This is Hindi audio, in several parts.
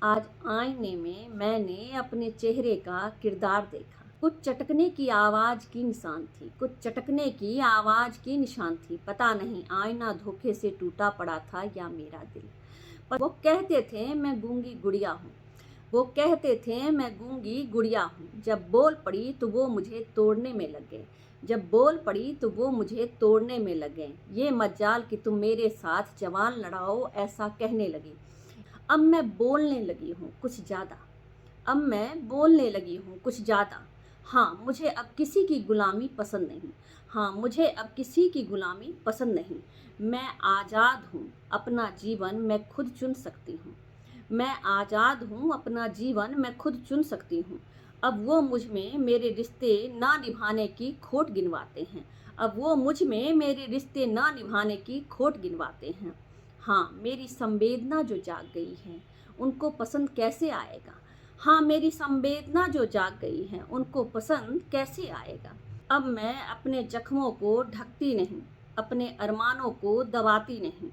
आज आईने में मैंने अपने चेहरे का किरदार देखा। कुछ चटकने की आवाज की निशान थी, कुछ चटकने की आवाज की निशान थी। पता नहीं आईना धोखे से टूटा पड़ा था या मेरा दिल। पर वो कहते थे मैं गूंगी गुड़िया हूँ, वो कहते थे मैं गूंगी गुड़िया हूँ। जब बोल पड़ी तो वो मुझे तोड़ने में लगे, जब बोल पड़ी तो वो मुझे तोड़ने में लगे। ये मजाल कि तुम मेरे साथ जवान लड़ाओ, ऐसा कहने लगी। अब मैं बोलने लगी हूँ कुछ ज़्यादा, अब मैं बोलने लगी हूँ कुछ ज़्यादा। हाँ, मुझे अब किसी की गुलामी पसंद नहीं, हाँ मुझे अब किसी की गुलामी पसंद नहीं। मैं आज़ाद हूँ, अपना जीवन मैं खुद चुन सकती हूँ। मैं आज़ाद हूँ, अपना जीवन मैं खुद चुन सकती हूँ। अब वो मुझ में मेरे रिश्ते ना निभाने की खोट गिनवाते हैं, अब वो मुझ में मेरे रिश्ते ना निभाने की खोट गिनवाते हैं। हाँ, मेरी संवेदना जो जाग गई है उनको पसंद कैसे आएगा। हाँ, मेरी संवेदना जो जाग गई है उनको पसंद कैसे आएगा। अब मैं अपने जख्मों को ढकती नहीं, अपने अरमानों को दबाती नहीं,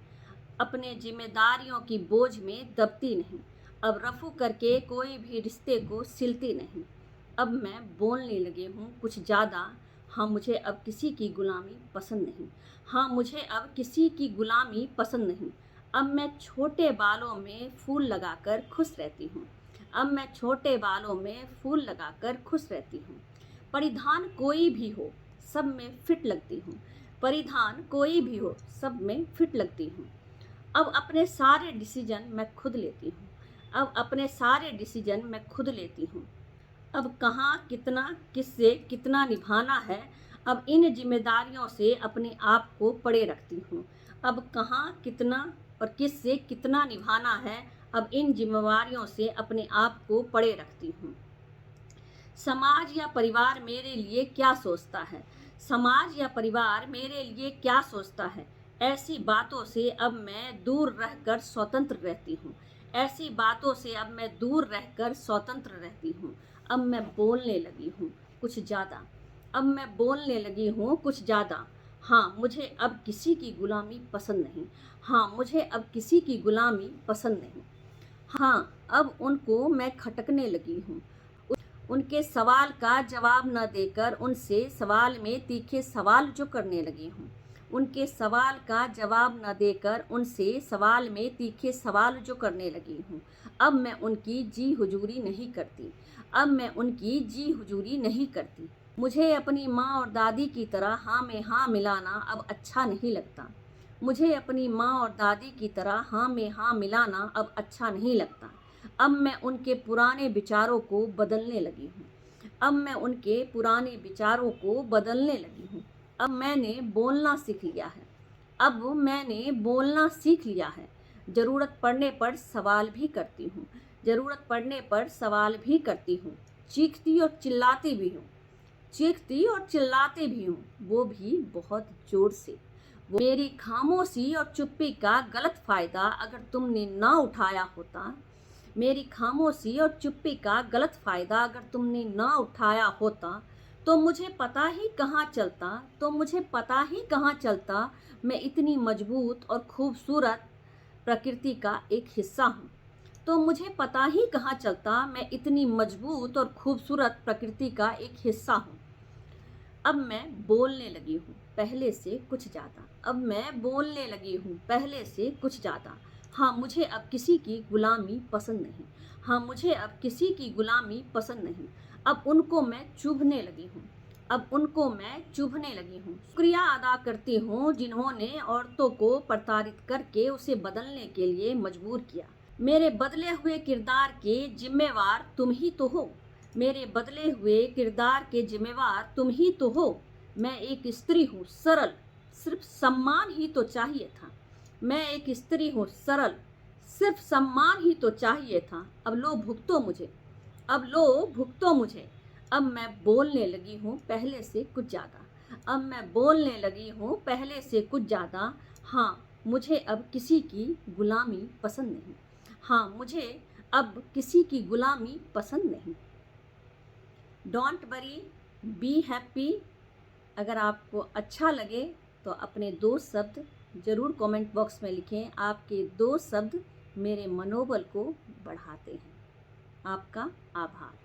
अपने जिम्मेदारियों की बोझ में दबती नहीं। अब रफू करके कोई भी रिश्ते को सिलती नहीं। अब मैं बोलने लगी हूँ कुछ ज़्यादा। हाँ, मुझे अब किसी की गुलामी पसंद नहीं, हाँ मुझे अब किसी की गुलामी पसंद नहीं। अब मैं छोटे बालों में फूल लगाकर खुश रहती हूँ, अब मैं छोटे बालों में फूल लगाकर खुश रहती हूँ। परिधान कोई भी हो सब में फिट लगती हूँ, परिधान कोई भी हो सब में फिट लगती हूँ। अब अपने सारे डिसीजन मैं खुद लेती हूँ, अब अपने सारे डिसीजन मैं खुद लेती हूँ। अब कहाँ कितना किससे कितना निभाना है, अब इन जिम्मेदारियों से अपने आप को पड़े रखती हूँ। अब कहाँ कितना और किससे कितना निभाना है, अब इन जिम्मेवारियों से अपने आप को पड़े रखती हूँ। समाज या परिवार मेरे लिए क्या सोचता है, समाज या परिवार मेरे लिए क्या सोचता है। ऐसी बातों से अब मैं दूर रहकर स्वतंत्र रहती हूँ, ऐसी बातों से अब मैं दूर रहकर स्वतंत्र रहती हूँ। अब मैं बोलने लगी हूँ कुछ ज़्यादा, अब मैं बोलने लगी हूँ कुछ ज़्यादा। हाँ, मुझे अब किसी की गुलामी पसंद नहीं, हाँ मुझे अब किसी की गुलामी पसंद नहीं। हाँ, अब उनको मैं खटकने लगी हूँ, उनके सवाल का जवाब न देकर उनसे सवाल में तीखे सवाल जो करने लगी हूँ, उनके सवाल का जवाब न देकर उनसे सवाल में तीखे सवाल जो करने लगी हूँ। अब मैं उनकी जी हुजूरी नहीं करती, अब मैं उनकी जी हुजूरी नहीं करती। मुझे अपनी माँ और दादी की तरह हाँ में हाँ मिलाना अब अच्छा नहीं लगता, मुझे अपनी माँ और दादी की तरह हाँ में हाँ मिलाना अब अच्छा नहीं लगता। अब मैं उनके पुराने विचारों को बदलने लगी हूँ, अब मैं उनके पुराने विचारों को बदलने लगी हूँ। अब मैंने बोलना सीख लिया है, अब मैंने बोलना सीख लिया है। ज़रूरत पड़ने पर सवाल भी करती हूँ, ज़रूरत पड़ने पर सवाल भी करती हूँ। चीखती और चिल्लाती भी हूँ, चीखती और चिल्लाती भी हूँ, वो भी बहुत ज़ोर से। वो मेरी खामोशी और चुप्पी का गलत फ़ायदा अगर तुमने ना उठाया होता, मेरी खामोशी और चुप्पी का गलत फ़ायदा अगर तुमने ना उठाया होता तो मुझे पता ही कहाँ चलता, तो मुझे पता ही कहाँ चलता मैं इतनी मजबूत और खूबसूरत प्रकृति का एक हिस्सा हूँ। तो मुझे पता ही कहाँ चलता मैं इतनी मजबूत और खूबसूरत प्रकृति का एक हिस्सा हूँ। अब मैं बोलने लगी हूँ पहले से कुछ ज़्यादा, अब मैं बोलने लगी हूँ पहले से कुछ ज़्यादा। हाँ, मुझे अब किसी की गुलामी पसंद नहीं, हाँ मुझे अब किसी की गुलामी पसंद नहीं। अब उनको मैं चुभने लगी हूँ, अब उनको मैं चुभने लगी हूँ। शुक्रिया अदा करती हूँ जिन्होंने औरतों को प्रताड़ित करके उसे बदलने के लिए मजबूर किया। मेरे बदले हुए किरदार के जिम्मेवार तुम ही तो हो, मेरे बदले हुए किरदार के जिम्मेवार तुम ही तो हो। मैं एक स्त्री हूँ सरल, सिर्फ सम्मान ही तो चाहिए था। मैं एक स्त्री हूँ सरल, सिर्फ सम्मान ही तो चाहिए था। अब लो भुगतो मुझे, अब लो भुगतो मुझे। अब मैं बोलने लगी हूँ पहले से कुछ ज़्यादा, अब मैं बोलने लगी हूँ पहले से कुछ ज़्यादा। हाँ, मुझे अब किसी की गुलामी पसंद नहीं, हाँ मुझे अब किसी की गुलामी पसंद नहीं। Don't worry, be happy. अगर आपको अच्छा लगे तो अपने 2 शब्द ज़रूर कमेंट बॉक्स में लिखें, आपके 2 शब्द मेरे मनोबल को बढ़ाते हैं। आपका आभार।